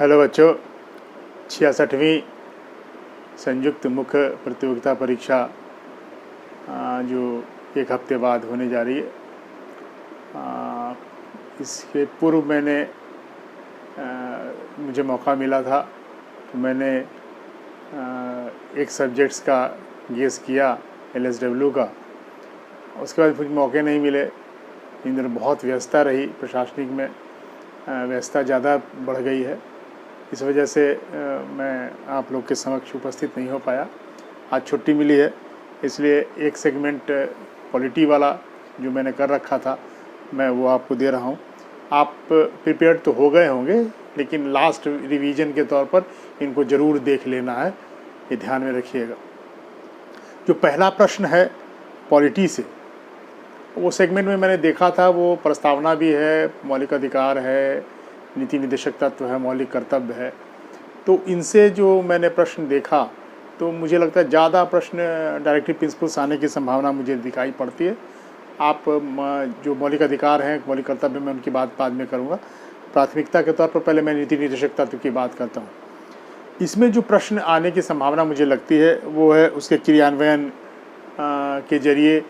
Hello बच्चों, 66वीं संयुक्त मुख्य प्रतियोगिता परीक्षा जो एक हफ्ते बाद होने जा रही है, इसके पूर्व मुझे मौका मिला था तो मैंने एक सब्जेक्ट्स का गेस किया LSW का। उसके बाद कुछ मौके नहीं मिले। इन दिनों बहुत व्यस्तता रही, प्रशासनिक में व्यस्तता ज़्यादा बढ़ गई है। इस वजह से मैं आप लोग के समक्ष उपस्थित नहीं हो पाया। आज छुट्टी मिली है, इसलिए एक सेगमेंट क्वालिटी वाला जो मैंने कर रखा था मैं वो आपको दे रहा हूँ। आप प्रिपेयर्ड तो हो गए होंगे, लेकिन लास्ट रिवीजन के तौर पर इनको ज़रूर देख लेना है, ये ध्यान में रखिएगा। जो पहला प्रश्न है पॉलिटी से, वो सेगमेंट में मैंने देखा था, वो प्रस्तावना भी है, मौलिक अधिकार है, नीति निर्देशक तत्व है, मौलिक कर्तव्य है। तो इनसे जो मैंने प्रश्न देखा तो मुझे लगता है ज़्यादा प्रश्न डायरेक्टिव प्रिंसिपल्स आने की संभावना मुझे दिखाई पड़ती है। आप जो मौलिक अधिकार हैं, मौलिक कर्तव्य में उनकी बात बाद में करूँगा। प्राथमिकता के तौर पर पहले मैं नीति निर्देशक तत्व की बात करता हूँ। इसमें जो प्रश्न आने की संभावना मुझे लगती है वो है उसके क्रियान्वयन के जरिए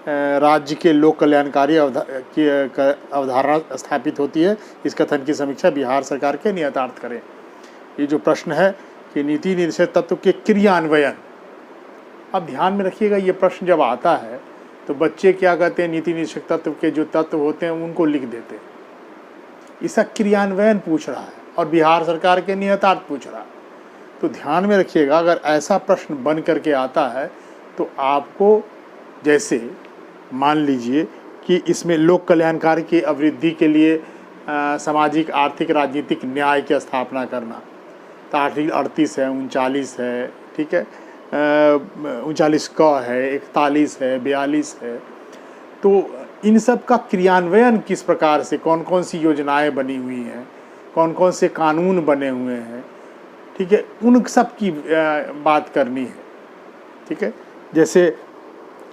राज्य के लोक कल्याणकारी अवधारणा स्थापित होती है। इस कथन की समीक्षा बिहार सरकार के नियतार्थ करें। ये जो प्रश्न है कि नीति निर्देशक तत्व के क्रियान्वयन, अब ध्यान में रखिएगा, ये प्रश्न जब आता है तो बच्चे क्या कहते हैं, नीति निर्देशक तत्व के जो तत्व होते हैं उनको लिख देते हैं। इसका क्रियान्वयन पूछ रहा है और बिहार सरकार के नियतार्थ पूछ रहा है। तो ध्यान में रखिएगा, अगर ऐसा प्रश्न बन करके आता है तो आपको, जैसे मान लीजिए कि इसमें लोक कल्याणकारी की अभिवृद्धि के लिए सामाजिक आर्थिक राजनीतिक न्याय की स्थापना करना, तो आर्टिकल 38 है, 39 है, ठीक है, 39 क है, 41 है, 42 है। तो इन सब का क्रियान्वयन किस प्रकार से, कौन कौन सी योजनाएं बनी हुई हैं, कौन कौन से कानून बने हुए हैं, ठीक है, उन सब की बात करनी है। ठीक है, जैसे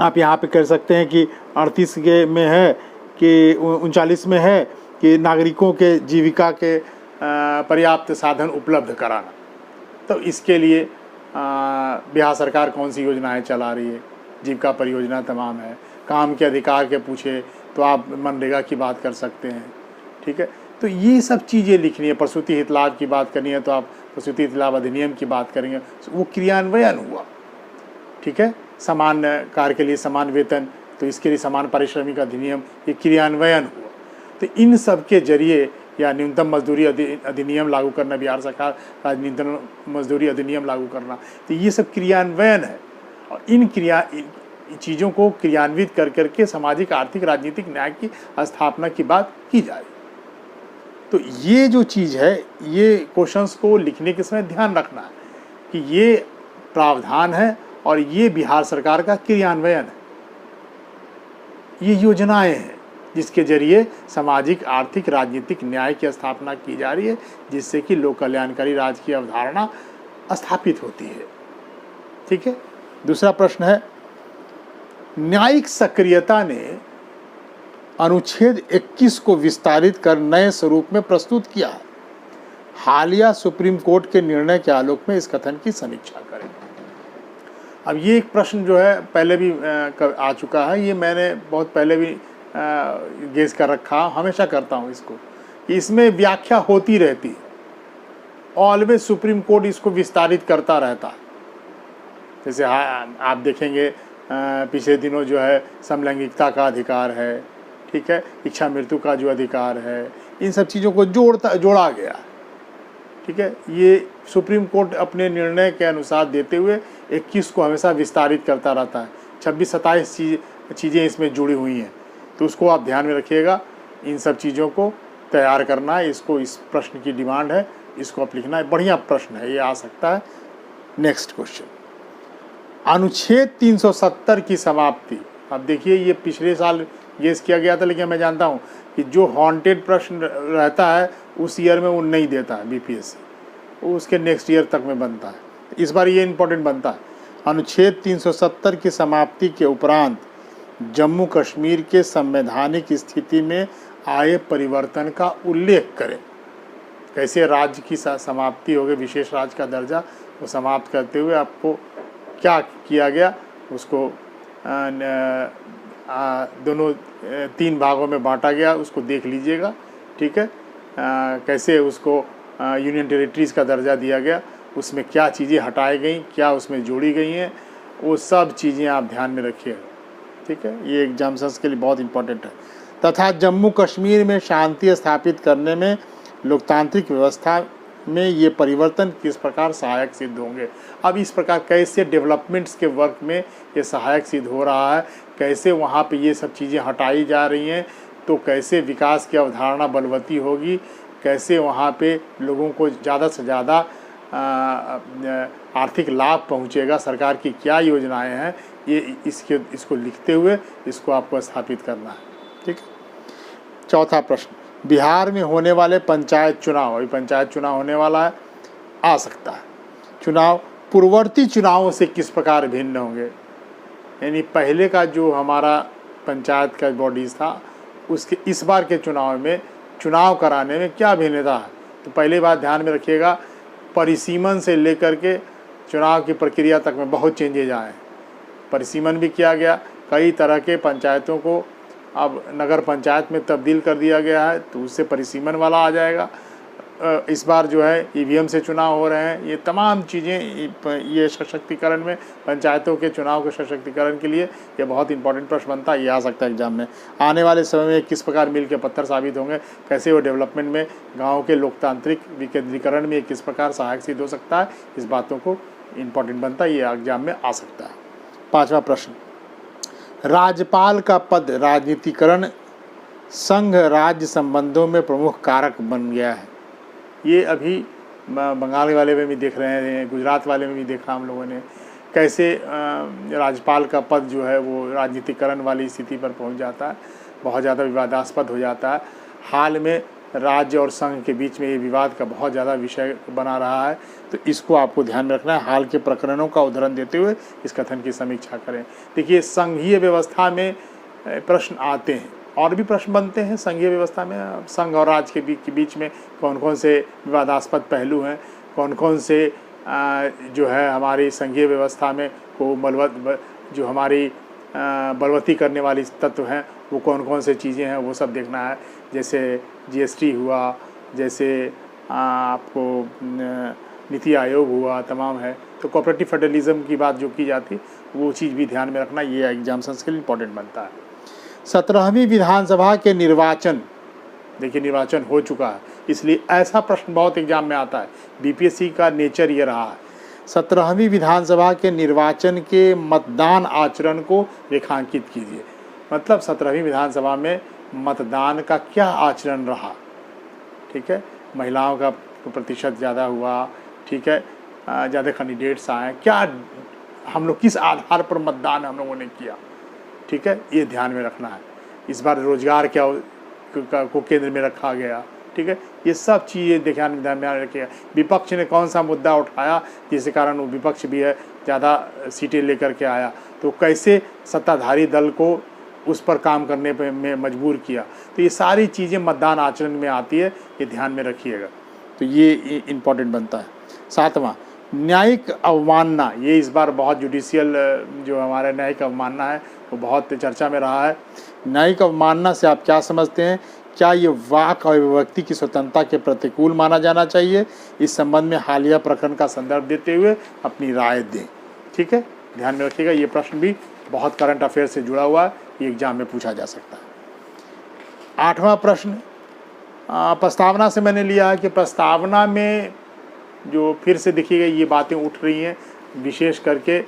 आप यहाँ पे कर सकते हैं कि 38 के में है कि 39 में है कि नागरिकों के जीविका के पर्याप्त साधन उपलब्ध कराना। तो इसके लिए बिहार सरकार कौन सी योजनाएं चला रही है, जीविका परियोजना तमाम है। काम के अधिकार के पूछे तो आप मनरेगा की बात कर सकते हैं। ठीक है, तो ये सब चीज़ें लिखनी है। प्रसूति हित लाभ की बात करनी है तो आप प्रसूति हित लाभ अधिनियम की बात करेंगे, वो क्रियान्वयन हुआ। ठीक है, समान कार्य के लिए समान वेतन, तो इसके लिए समान पारिश्रमिक अधिनियम, ये क्रियान्वयन हुआ। तो इन सब के जरिए, या न्यूनतम मजदूरी अधिनियम लागू करना, बिहार सरकार का न्यूनतम मजदूरी अधिनियम लागू करना, तो ये सब क्रियान्वयन है। और इन चीज़ों को क्रियान्वित कर करके सामाजिक आर्थिक राजनीतिक न्याय की स्थापना की बात की जाए। तो ये जो चीज़ है, ये क्वेश्चंस को लिखने के समय ध्यान रखना है कि ये प्रावधान है और ये बिहार सरकार का क्रियान्वयन है। ये योजनाएं हैं जिसके जरिए सामाजिक आर्थिक राजनीतिक न्याय की स्थापना की जा रही है, जिससे कि लोक कल्याणकारी राज्य की अवधारणा स्थापित होती है। ठीक है, दूसरा प्रश्न है, न्यायिक सक्रियता ने अनुच्छेद 21 को विस्तारित कर नए स्वरूप में प्रस्तुत किया है। हालिया सुप्रीम कोर्ट के निर्णय के आलोक में इस कथन की समीक्षा करें। अब ये एक प्रश्न जो है पहले भी आ चुका है, ये मैंने बहुत पहले भी गेस कर रखा, हमेशा करता हूँ इसको, कि इसमें व्याख्या होती रहती है। ऑलवेज सुप्रीम कोर्ट इसको विस्तारित करता रहता है। जैसे आप देखेंगे पिछले दिनों जो है समलैंगिकता का अधिकार है, ठीक है, इच्छा मृत्यु का जो अधिकार है, इन सब चीज़ों को जोड़ा गया। ठीक है, ये सुप्रीम कोर्ट अपने निर्णय के अनुसार देते हुए 21 को हमेशा विस्तारित करता रहता है। 26-27 चीज़ें इसमें जुड़ी हुई हैं, तो उसको आप ध्यान में रखिएगा। इन सब चीज़ों को तैयार करना है, इसको, इस प्रश्न की डिमांड है, इसको आप लिखना है। बढ़िया प्रश्न है, ये आ सकता है। नेक्स्ट क्वेश्चन, अनुच्छेद 370 की समाप्ति। अब देखिए, ये पिछले साल गेस किया गया था, लेकिन मैं जानता हूँ कि जो हॉन्टेड प्रश्न रहता है उस ईयर में वो नहीं देता है BPSC, वो उसके नेक्स्ट ईयर तक में बनता है। इस बार ये इम्पोर्टेंट बनता है। अनुच्छेद 370 की समाप्ति के उपरांत जम्मू कश्मीर के संवैधानिक स्थिति में आए परिवर्तन का उल्लेख करें। कैसे राज्य की समाप्ति हो गई, विशेष राज्य का दर्जा वो समाप्त करते हुए आपको क्या किया गया, उसको दोनों 3 भागों में बांटा गया, उसको देख लीजिएगा। ठीक है, कैसे उसको यूनियन टेरिटरीज़ का दर्जा दिया गया, उसमें क्या चीज़ें हटाई गई, क्या उसमें जोड़ी गई हैं, वो सब चीज़ें आप ध्यान में रखिएगा। ठीक है, ये एग्जाम्स के लिए बहुत इंपॉर्टेंट है। तथा जम्मू कश्मीर में शांति स्थापित करने में लोकतांत्रिक व्यवस्था में ये परिवर्तन किस प्रकार सहायक सिद्ध होंगे। अब इस प्रकार कैसे डेवलपमेंट्स के वर्क में ये सहायक सिद्ध हो रहा है, कैसे वहाँ पे ये सब चीज़ें हटाई जा रही हैं, तो कैसे विकास की अवधारणा बलवती होगी, कैसे वहाँ पे लोगों को ज़्यादा से ज़्यादा आर्थिक लाभ पहुँचेगा, सरकार की क्या योजनाएं हैं, ये इसको लिखते हुए इसको आपको स्थापित करना है। ठीक है। चौथा प्रश्न, बिहार में होने वाले पंचायत चुनाव, अभी पंचायत चुनाव होने वाला है, आ सकता है, चुनाव पूर्ववर्ती चुनावों से किस प्रकार भिन्न होंगे। यानी पहले का जो हमारा पंचायत का बॉडीज़ था, उसके इस बार के चुनाव में चुनाव कराने में क्या भिन्नता है। तो पहली बात ध्यान में रखिएगा, परिसीमन से लेकर के चुनाव की प्रक्रिया तक में बहुत चेंजेज आए। परिसीमन भी किया गया, कई तरह के पंचायतों को अब नगर पंचायत में तब्दील कर दिया गया है, तो उससे परिसीमन वाला आ जाएगा। इस बार जो है ईवीएम से चुनाव हो रहे हैं, ये तमाम चीज़ें, ये सशक्तिकरण में पंचायतों के चुनाव के सशक्तिकरण के लिए ये बहुत इंपॉर्टेंट प्रश्न बनता है, ये आ सकता है एग्जाम में। आने वाले समय में किस प्रकार मील के पत्थर साबित होंगे, कैसे वो डेवलपमेंट में गाँव के लोकतांत्रिक विकेंद्रीकरण में किस प्रकार सहायक सिद्ध हो सकता है, इस बातों को इम्पॉर्टेंट बनता है, ये एग्जाम में आ सकता है। 5वां प्रश्न, राज्यपाल का पद राजनीतिकरण संघ राज्य संबंधों में प्रमुख कारक बन गया है। ये अभी बंगाल वाले में भी देख रहे हैं, गुजरात वाले में भी देखा हम लोगों ने, कैसे राज्यपाल का पद जो है वो राजनीतिकरण वाली स्थिति पर पहुंच जाता है, बहुत ज़्यादा विवादास्पद हो जाता है। हाल में राज्य और संघ के बीच में ये विवाद का बहुत ज़्यादा विषय बना रहा है, तो इसको आपको ध्यान में रखना है। हाल के प्रकरणों का उदाहरण देते हुए इस कथन की समीक्षा करें। देखिए, संघीय व्यवस्था में प्रश्न आते हैं और भी प्रश्न बनते हैं संघीय व्यवस्था में, संघ और राज्य के बीच में कौन कौन से विवादास्पद पहलू हैं, कौन कौन से जो है हमारी संघीय व्यवस्था में को जो हमारी बलवती करने वाली तत्व हैं, वो कौन कौन से चीज़ें हैं, वो सब देखना है। जैसे जीएसटी हुआ, जैसे आपको नीति आयोग हुआ, तमाम है। तो कोऑपरेटिव फेडरलिज्म की बात जो की जाती, वो चीज़ भी ध्यान में रखना, ये एग्जाम्स के लिए इम्पोर्टेंट बनता है। 17वीं विधानसभा के निर्वाचन, देखिए निर्वाचन हो चुका है, इसलिए ऐसा प्रश्न बहुत एग्जाम में आता है, बीपीएससी का नेचर ये रहा है। 17वीं विधानसभा के निर्वाचन के मतदान आचरण को रेखांकित कीजिए। मतलब 17वीं विधानसभा में मतदान का क्या आचरण रहा। ठीक है, महिलाओं का प्रतिशत ज़्यादा हुआ, ठीक है, ज़्यादा कैंडिडेट्स आए, क्या हम लोग किस आधार पर मतदान हम लोगों ने किया। ठीक है, ये ध्यान में रखना है। इस बार रोजगार क्या को केंद्र में रखा गया। ठीक है, ये सब चीज़ें ध्यान में रखिएगा। विपक्ष ने कौन सा मुद्दा उठाया जिसके कारण वो विपक्ष भी है ज़्यादा सीटें लेकर के आया, तो कैसे सत्ताधारी दल को उस पर काम करने पे में मजबूर किया। तो ये सारी चीज़ें मतदान आचरण में आती है, ये ध्यान में रखिएगा, तो ये इम्पोर्टेंट बनता है। 7वां, न्यायिक अवमानना, ये इस बार बहुत जुडिशियल जो हमारा न्यायिक अवमानना है वो बहुत चर्चा में रहा है। न्यायिक अवमानना से आप क्या समझते हैं, क्या ये वाक और अभिव्यक्ति की स्वतंत्रता के प्रतिकूल माना जाना चाहिए? इस संबंध में हालिया प्रकरण का संदर्भ देते हुए अपनी राय दें। ठीक है, ध्यान में रखिएगा, ये प्रश्न भी बहुत करंट अफेयर से जुड़ा हुआ है, ये एग्जाम में पूछा जा सकता है। 8वां प्रश्न, प्रस्तावना से मैंने लिया है कि प्रस्तावना में जो फिर से देखिएगा ये बातें उठ रही हैं, विशेष करके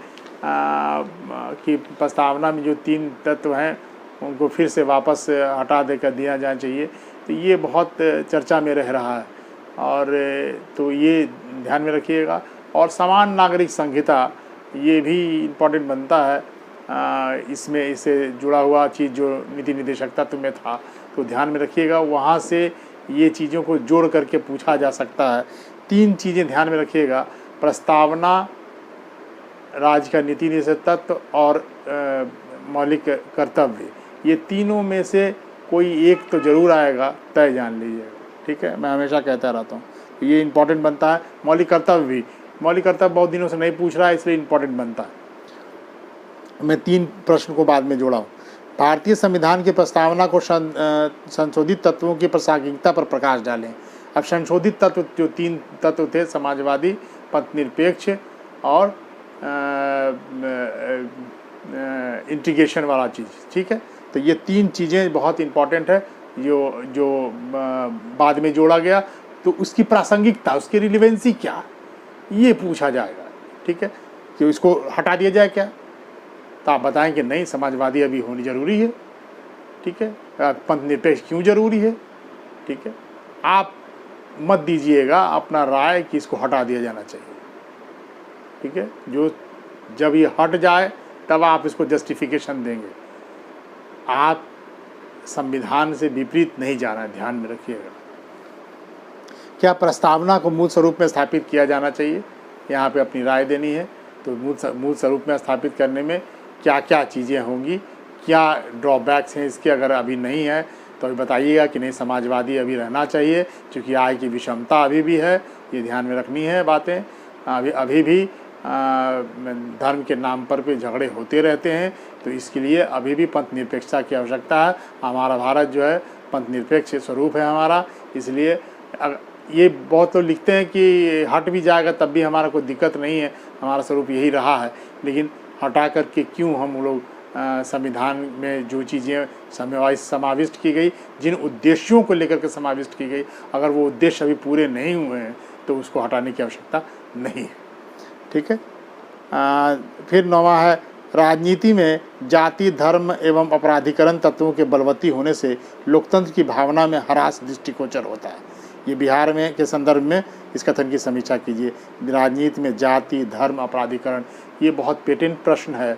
कि प्रस्तावना में जो 3 तत्व हैं उनको फिर से वापस हटा देकर दिया जाना चाहिए, तो ये बहुत चर्चा में रह रहा है, और तो ये ध्यान में रखिएगा। और समान नागरिक संहिता, ये भी इम्पोर्टेंट बनता है, इसमें इससे जुड़ा हुआ चीज़ जो नीति निदेशक तत्व में था, तो ध्यान में रखिएगा, वहाँ से ये चीज़ों को जोड़ करके पूछा जा सकता है। 3 चीज़ें ध्यान में रखिएगा, प्रस्तावना, राज्य का नीति निदेशक तत्व और मौलिक कर्तव्य, ये तीनों में से कोई एक तो ज़रूर आएगा, तय जान लीजिएगा। ठीक है, मैं हमेशा कहता रहता हूँ ये इम्पोर्टेंट बनता है। मौलिक कर्तव्य भी, मौलिक कर्तव्य बहुत दिनों से नहीं पूछ रहा है, इसलिए इम्पोर्टेंट बनता है। मैं 3 प्रश्न को बाद में जोड़ा हूँ। भारतीय संविधान की प्रस्तावना को संशोधित तत्वों की प्रासंगिकता पर प्रकाश डालें। अब संशोधित तत्व जो 3 तत्व थे, समाजवादी, पथनिरपेक्ष और इंटीग्रेशन वाला चीज़, ठीक है। तो ये 3 चीज़ें बहुत इम्पॉर्टेंट है, जो बाद में जोड़ा गया। तो उसकी प्रासंगिकता, उसकी रिलेवेंसी क्या, ये पूछा जाएगा, ठीक है, कि इसको हटा दिया जाए क्या। तो आप बताएं कि नहीं, समाजवादी अभी होनी ज़रूरी है, ठीक है, पंथनिरपेक्ष क्यों ज़रूरी है, ठीक है। आप मत दीजिएगा अपना राय कि इसको हटा दिया जाना चाहिए, ठीक है। जब ये हट जाए तब आप इसको जस्टिफिकेशन देंगे। आप संविधान से विपरीत नहीं जाना है, ध्यान में रखिएगा। क्या प्रस्तावना को मूल स्वरूप में स्थापित किया जाना चाहिए, यहाँ पे अपनी राय देनी है। तो मूल स्वरूप में स्थापित करने में क्या क्या चीज़ें होंगी, क्या ड्रॉबैक्स हैं इसके, अगर अभी नहीं है तो अभी बताइएगा कि नहीं, समाजवादी अभी रहना चाहिए, क्योंकि आय की विषमता अभी भी है, ये ध्यान में रखनी है बातें। अभी भी धर्म के नाम पर भी झगड़े होते रहते हैं, तो इसके लिए अभी भी पंथ निरपेक्षता की आवश्यकता है। हमारा भारत जो है पंथ निरपेक्ष स्वरूप है हमारा, इसलिए ये बहुत लोग लिखते हैं कि हट भी जाएगा तब भी हमारा कोई दिक्कत नहीं है, हमारा स्वरूप यही रहा है। लेकिन हटा करके क्यों हम लोग संविधान में जो चीज़ें समाविष्ट की गई, जिन उद्देश्यों को लेकर के समाविष्ट की गई, अगर वो उद्देश्य अभी पूरे नहीं हुए हैं तो उसको हटाने की आवश्यकता नहीं है, ठीक है। फिर 9वां है, राजनीति में जाति, धर्म एवं अपराधीकरण तत्वों के बलवती होने से लोकतंत्र की भावना में ह्रास दृष्टिगोचर होता है। ये बिहार में के संदर्भ में इस कथन की समीक्षा कीजिए। राजनीति में जाति, धर्म, अपराधीकरण, ये बहुत पेटेंट प्रश्न है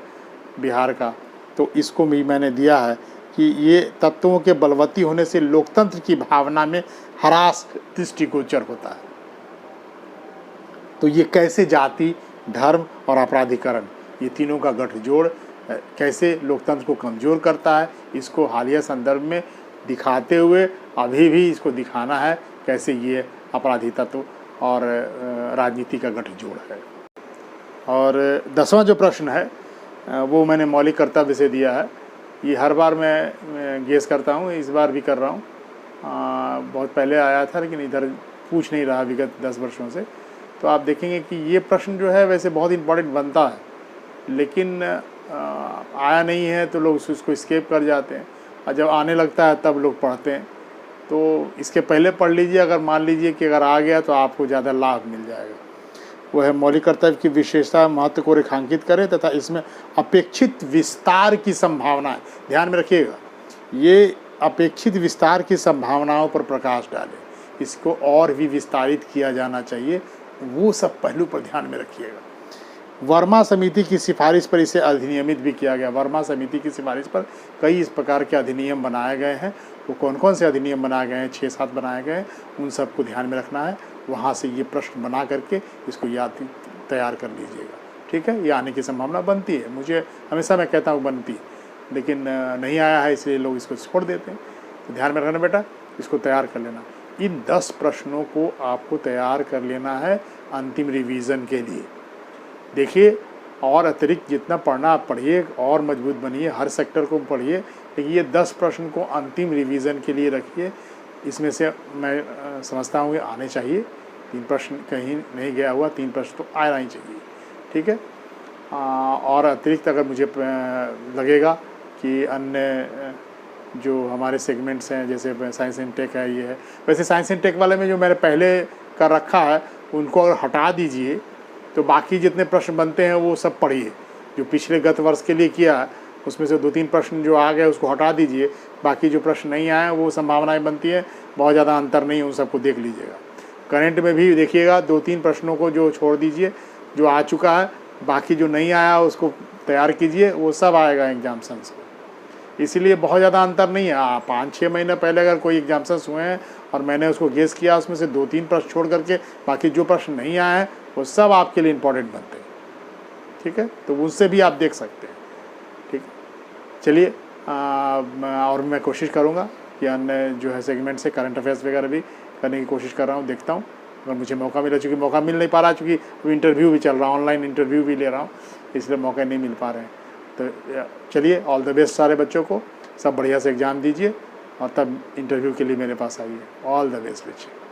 बिहार का, तो इसको भी मैंने दिया है कि ये तत्वों के बलवती होने से लोकतंत्र की भावना में ह्रास दृष्टिगोचर होता है। तो ये कैसे जाति, धर्म और अपराधीकरण, ये तीनों का गठजोड़ कैसे लोकतंत्र को कमज़ोर करता है, इसको हालिया संदर्भ में दिखाते हुए अभी भी इसको दिखाना है कैसे ये अपराधी तत्व और राजनीति का गठजोड़ है। और 10वां जो प्रश्न है वो मैंने मौलिक कर्तव्य से दिया है। ये हर बार मैं गेस करता हूँ, इस बार भी कर रहा हूँ। बहुत पहले आया था लेकिन इधर पूछ नहीं रहा विगत 10 वर्षों से। तो आप देखेंगे कि ये प्रश्न जो है वैसे बहुत इम्पॉर्टेंट बनता है, लेकिन आया नहीं है तो लोग उसको स्किप कर जाते हैं, और जब आने लगता है तब लोग पढ़ते हैं। तो इसके पहले पढ़ लीजिए, अगर मान लीजिए कि अगर आ गया तो आपको ज़्यादा लाभ मिल जाएगा। वो है मौलिक कर्तव्य की विशेषता महत्व को रेखांकित करें तथा इसमें अपेक्षित विस्तार की संभावना है। ध्यान में रखिएगा, ये अपेक्षित विस्तार की संभावनाओं पर प्रकाश डालें, इसको और भी विस्तारित किया जाना चाहिए, वो सब पहलू पर ध्यान में रखिएगा। वर्मा समिति की सिफारिश पर इसे अधिनियमित भी किया गया। वर्मा समिति की सिफारिश पर कई इस प्रकार के अधिनियम बनाए गए हैं। वो कौन कौन से अधिनियम बनाए गए हैं, 6-7 बनाए गए हैं, उन सबको ध्यान में रखना है। वहाँ से ये प्रश्न बना करके इसको याद तैयार कर लीजिएगा, ठीक है। ये आने की संभावना बनती है, मुझे हमेशा मैं कहता हूँ बनती है, लेकिन नहीं आया है इसलिए लोग इसको छोड़ देते हैं। तो ध्यान में रखना बेटा, इसको तैयार कर लेना। इन 10 प्रश्नों को आपको तैयार कर लेना है अंतिम रिवीजन के लिए। देखिए, और अतिरिक्त जितना पढ़ना आप पढ़िए, और मजबूत बनिए, हर सेक्टर को पढ़िए, लेकिन ये 10 प्रश्न को अंतिम रिवीजन के लिए रखिए। इसमें से मैं समझता हूँ कि आने चाहिए। 3 प्रश्न कहीं नहीं गया हुआ, 3 प्रश्न तो आना ही चाहिए, ठीक है। और अतिरिक्त अगर मुझे लगेगा कि अन्य जो हमारे सेगमेंट्स हैं, जैसे साइंस एंड टेक है, ये है, वैसे साइंस एंड टेक वाले में जो मैंने पहले कर रखा है उनको अगर हटा दीजिए तो बाकी जितने प्रश्न बनते हैं वो सब पढ़िए। जो पिछले गत वर्ष के लिए किया है उसमें से 2-3 प्रश्न जो आ गए उसको हटा दीजिए, बाकी जो प्रश्न नहीं आए वो संभावनाएं बनती है, बहुत ज़्यादा अंतर नहीं है, उन सबको देख लीजिएगा। करंट में भी देखिएगा, 2-3 प्रश्नों को जो छोड़ दीजिए, जो आ चुका है, बाकी जो नहीं आया उसको तैयार कीजिए, वो सब आएगा एग्जाम्सन्स को। इसीलिए बहुत ज़्यादा अंतर नहीं है। 5-6 महीने पहले अगर कोई एग्जाम्सन्स हुए हैं और मैंने उसको गेस किया, उसमें से 2-3 प्रश्न छोड़ करके बाकी जो प्रश्न नहीं आए हैं वो सब आपके लिए इम्पोर्टेंट बनते हैं, ठीक है। तो उससे भी आप देख सकते हैं, ठीक है। चलिए, और मैं कोशिश करूँगा कि अन्य जो है सेगमेंट से करंट अफेयर्स वगैरह भी करने की कोशिश कर रहा हूँ, देखता हूँ अगर मुझे मौका मिला, चूँकि मौका मिल नहीं पा रहा, चूँकि इंटरव्यू भी चल रहा, ऑनलाइन इंटरव्यू भी ले रहा हूँ, इसलिए मौके नहीं मिल पा रहे हैं। तो चलिए, ऑल द बेस्ट सारे बच्चों को, सब बढ़िया से एग्ज़ाम दीजिए और तब इंटरव्यू के लिए मेरे पास आइए। ऑल द बेस्ट बच्चे।